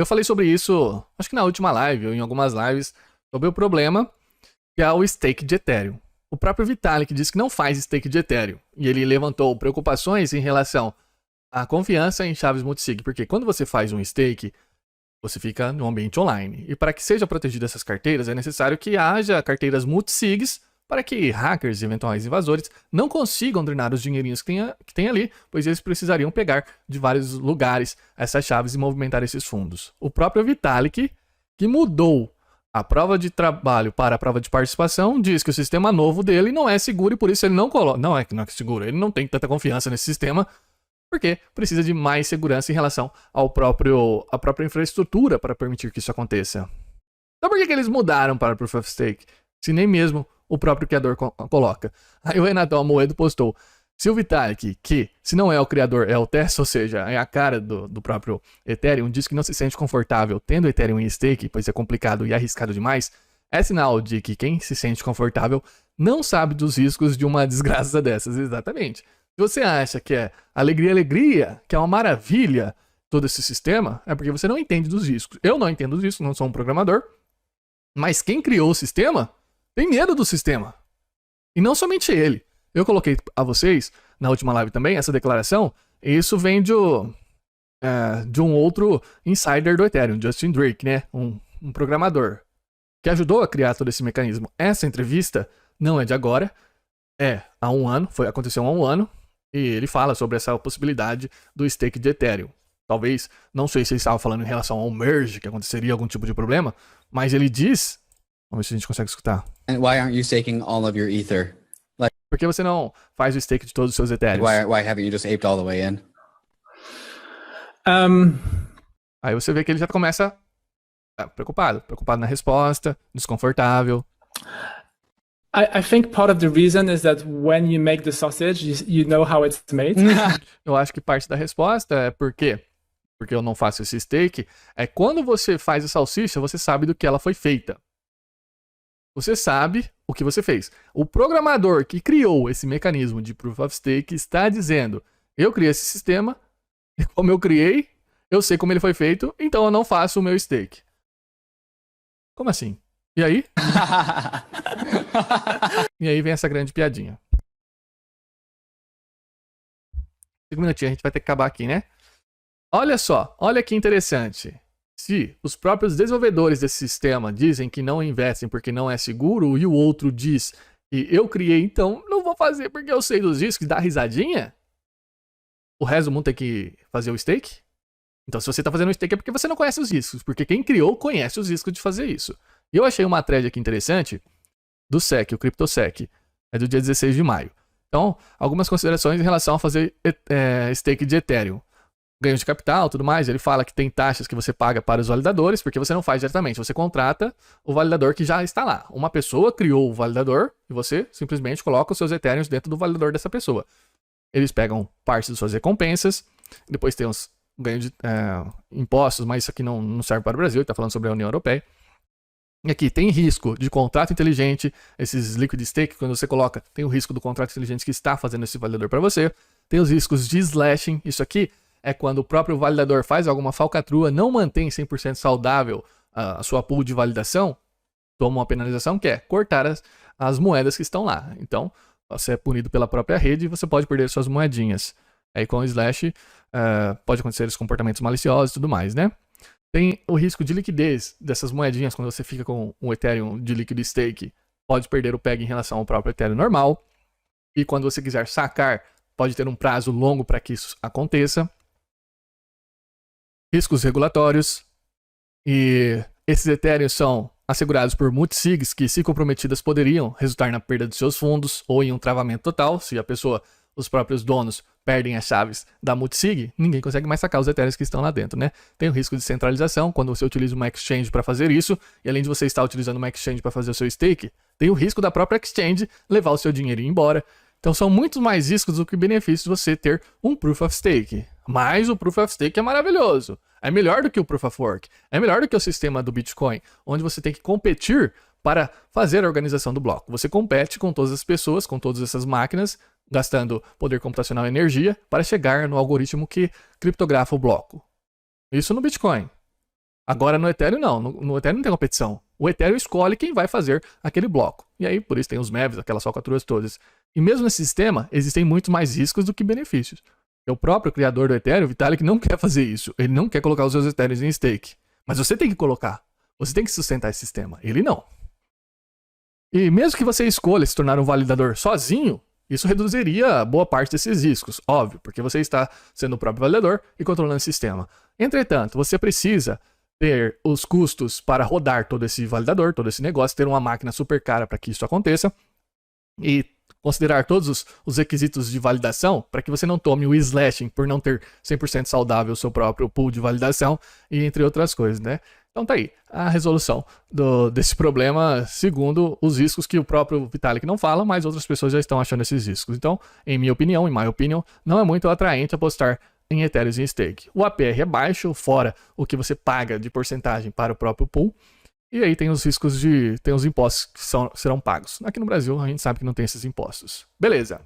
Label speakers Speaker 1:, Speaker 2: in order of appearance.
Speaker 1: eu falei sobre isso, acho que na última live, ou em algumas lives, sobre o problema que é o stake de Ethereum. O próprio Vitalik disse que não faz stake de Ethereum. E ele levantou preocupações em relação à confiança em chaves multisig. Porque quando você faz um stake, você fica no ambiente online. E para que seja protegida essas carteiras, é necessário que haja carteiras multisigs para que hackers e eventuais invasores não consigam drenar os dinheirinhos que tem ali, pois eles precisariam pegar de vários lugares essas chaves e movimentar esses fundos. O próprio Vitalik, que mudou a prova de trabalho para a prova de participação, diz que o sistema novo dele não é seguro e por isso ele não coloca. Não é que não é seguro, ele não tem tanta confiança nesse sistema, porque precisa de mais segurança em relação à própria infraestrutura para permitir que isso aconteça. Então por que eles mudaram para Proof of Stake, se nem mesmo o próprio criador coloca? Aí o Renato Amoedo postou: se o Vitalik, que se não é o criador é o teste, ou seja, é a cara do próprio Ethereum, diz que não se sente confortável tendo Ethereum em stake, pois é complicado e arriscado demais, é sinal de que quem se sente confortável não sabe dos riscos de uma desgraça dessas. Exatamente. Se você acha que é alegria, que é uma maravilha todo esse sistema, é porque você não entende dos riscos. Eu não entendo dos riscos, não sou um programador, mas quem criou o sistema tem medo do sistema. E não somente ele. Eu coloquei a vocês, na última live também, essa declaração, e isso vem de um outro insider do Ethereum, Justin Drake, né? Um programador, que ajudou a criar todo esse mecanismo. Essa entrevista não é de agora, há um ano, aconteceu há um ano, e ele fala sobre essa possibilidade do stake de Ethereum. Talvez, não sei se ele estava falando em relação ao merge, que aconteceria algum tipo de problema, mas ele diz... Vamos ver se a gente consegue escutar.
Speaker 2: And why aren't you staking all of your Ether?
Speaker 1: Por que você não faz o stake de todos os seus Ethereums?
Speaker 2: Why haven't you just aped all the way in?
Speaker 1: Aí você vê que ele já começa preocupado na resposta, desconfortável.
Speaker 3: I think part of the reason is that when you make the sausage, you know how it's made.
Speaker 1: Eu acho que parte da resposta é porque eu não faço esse stake, é quando você faz a salsicha, você sabe do que ela foi feita. Você sabe o que você fez. O programador que criou esse mecanismo de Proof of Stake está dizendo: eu criei esse sistema, e como eu criei, eu sei como ele foi feito, então eu não faço o meu stake. Como assim? E aí? E aí vem essa grande piadinha. 5 minutinhos, a gente vai ter que acabar aqui, né? Olha só, olha que interessante. Se os próprios desenvolvedores desse sistema dizem que não investem porque não é seguro, e o outro diz que eu criei, então não vou fazer porque eu sei dos riscos, dá risadinha, o resto do mundo tem que fazer o stake? Então se você está fazendo o stake é porque você não conhece os riscos, porque quem criou conhece os riscos de fazer isso. E eu achei uma thread aqui interessante do SEC, o CryptoSec, é do dia 16 de maio. Então, algumas considerações em relação a fazer stake de Ethereum. Ganho de capital, tudo mais. Ele fala que tem taxas que você paga para os validadores, porque você não faz diretamente, você contrata o validador que já está lá. Uma pessoa criou o validador e você simplesmente coloca os seus Ethereums dentro do validador dessa pessoa. Eles pegam parte das suas recompensas, depois tem uns ganhos de impostos, mas isso aqui não serve para o Brasil, ele está falando sobre a União Europeia. E aqui tem risco de contrato inteligente, esses liquid stake, quando você coloca, tem o risco do contrato inteligente que está fazendo esse validador para você. Tem os riscos de slashing, isso aqui é quando o próprio validador faz alguma falcatrua, não mantém 100% saudável a sua pool de validação, toma uma penalização que é cortar as moedas que estão lá. Então, você é punido pela própria rede e você pode perder suas moedinhas. Aí com o slash, pode acontecer os comportamentos maliciosos e tudo mais, né? Tem o risco de liquidez dessas moedinhas, quando você fica com um Ethereum de liquid stake, pode perder o PEG em relação ao próprio Ethereum normal. E quando você quiser sacar, pode ter um prazo longo para que isso aconteça. Riscos regulatórios. E esses Ethereums são assegurados por multisigs que, se comprometidas, poderiam resultar na perda de seus fundos ou em um travamento total. Se a pessoa, os próprios donos, perdem as chaves da multisig, ninguém consegue mais sacar os Ethereums que estão lá dentro, né? Tem o risco de centralização, quando você utiliza uma exchange para fazer isso, e além de você estar utilizando uma exchange para fazer o seu stake, tem o risco da própria exchange levar o seu dinheiro e ir embora. Então são muito mais riscos do que benefícios você ter um Proof of Stake. Mas o Proof of Stake é maravilhoso. É melhor do que o Proof of Work. É melhor do que o sistema do Bitcoin, onde você tem que competir para fazer a organização do bloco. Você compete com todas as pessoas, com todas essas máquinas, gastando poder computacional e energia para chegar no algoritmo que criptografa o bloco. Isso no Bitcoin. Agora no Ethereum não, no Ethereum não tem competição. O Ethereum escolhe quem vai fazer aquele bloco. E aí por isso tem os MEVs, aquelas falcatruas todas. E mesmo nesse sistema, existem muito mais riscos do que benefícios. O próprio criador do Ethereum, Vitalik, não quer fazer isso. Ele não quer colocar os seus Ethereums em stake. Mas você tem que colocar. Você tem que sustentar esse sistema. Ele não. E mesmo que você escolha se tornar um validador sozinho, isso reduziria boa parte desses riscos, óbvio, porque você está sendo o próprio validador e controlando o sistema. Entretanto, você precisa ter os custos para rodar todo esse validador, todo esse negócio, ter uma máquina super cara para que isso aconteça e considerar todos os requisitos de validação para que você não tome o slashing por não ter 100% saudável o seu próprio pool de validação e entre outras coisas, né? Então tá aí a resolução desse problema segundo os riscos que o próprio Vitalik não fala, mas outras pessoas já estão achando esses riscos. Então, em minha opinião, não é muito atraente apostar em Ethereum em stake. O APR é baixo, fora o que você paga de porcentagem para o próprio pool. E aí tem os riscos tem os impostos que serão pagos. Aqui no Brasil a gente sabe que não tem esses impostos. Beleza.